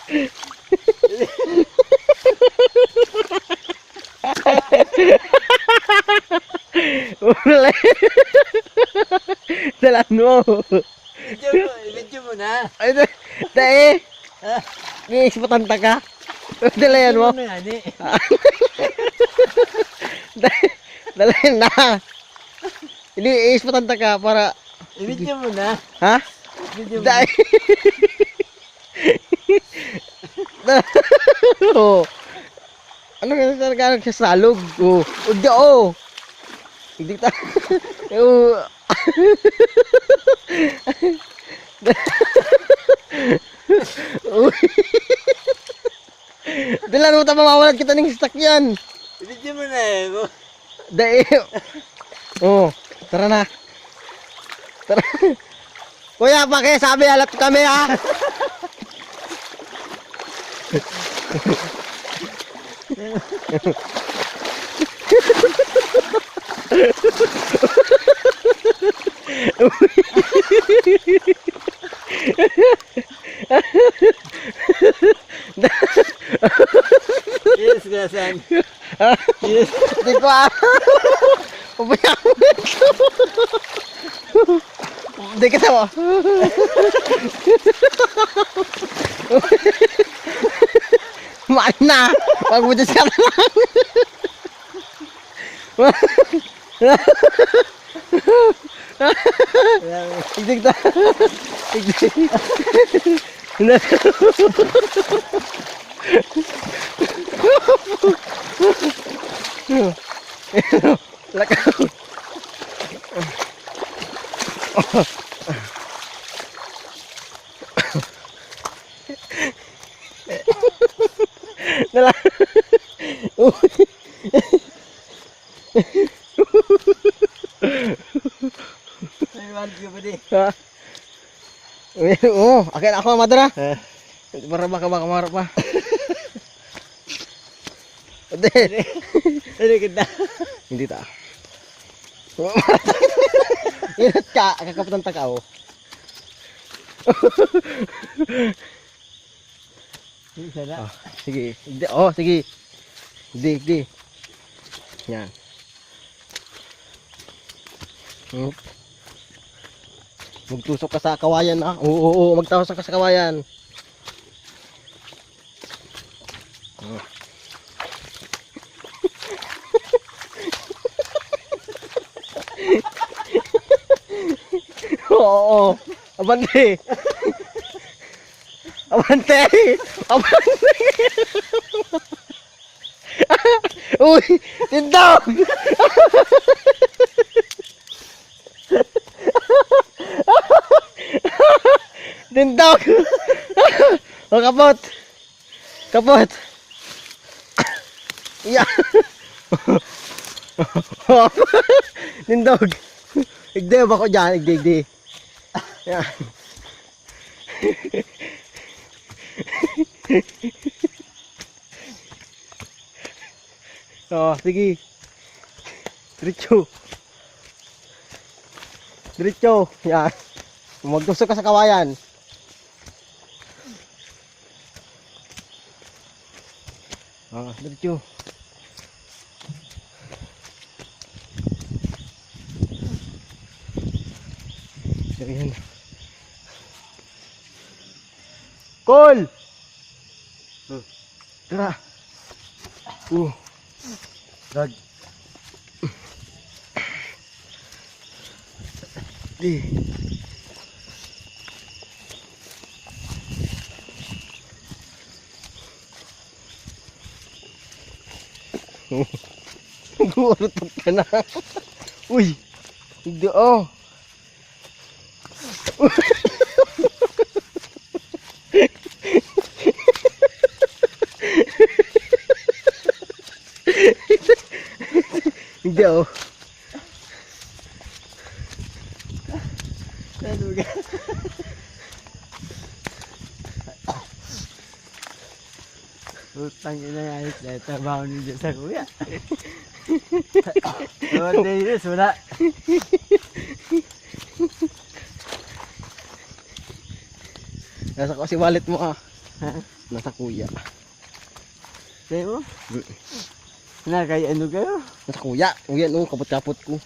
Uli. Dalan mo. Video mo na. Ay, dahil. Ha? Ngiispatanta ka. Dalayan mo. Ano yan eh? Dalayan na. Hindi, iispatanta ka para... Video mo na. Ha? Video mo na. Dahil. Oh. Ano ka talaga sa salog? Oh. Udya oh. Hindi ta. Oh. Dala mo ta mawawalan kita ning sakyan. Video mo na eh. Dahil. Oh, tara na. Tara. Kuya, pakisabi alat kami ha. Yes, gasan. Yes. Hindi ko umayak mo ito. Hindi ka sama. Maan na. Pagbudas ka na lang. Igdig ta. Igdig. Lakaw. Nala. Ay, video mo di. Ha? Oh, akin ako madara. Para baka marap pa. Hindi. Hindi kita. Hindi ta. Ingat ka, kakaputan ta ka oh. Isa na. Ah, sige. Hindi, oh, sige. Hindi. Yan. Magtusok ka sa kawayan ah. Oo, magtusok ka sa kawayan. Oo. Abante. Abante. Abante. Uy, tindog. Tindog. Oh, kapot. Kapot. Yeah. Tindog. Igde ba ko dyan? Igde. Yeah. Oh, sige. Diretso. Yan. Magtusok ka sa kawayan. Ah, diretso. Ayan. Call! Tara. Dag. Di. Gurutot ka na. Uy. Hindi oh. Hindi oh. Utang ina yan. Dahil trabaho niyo sa kuya. Lord Davis, wala. Nasa ko si wallet mo ah. Nasa kuya. Sayo mo? Mm. Na, kaya ano kayo? Nasa kuya. O yan, kapot-kapot ko.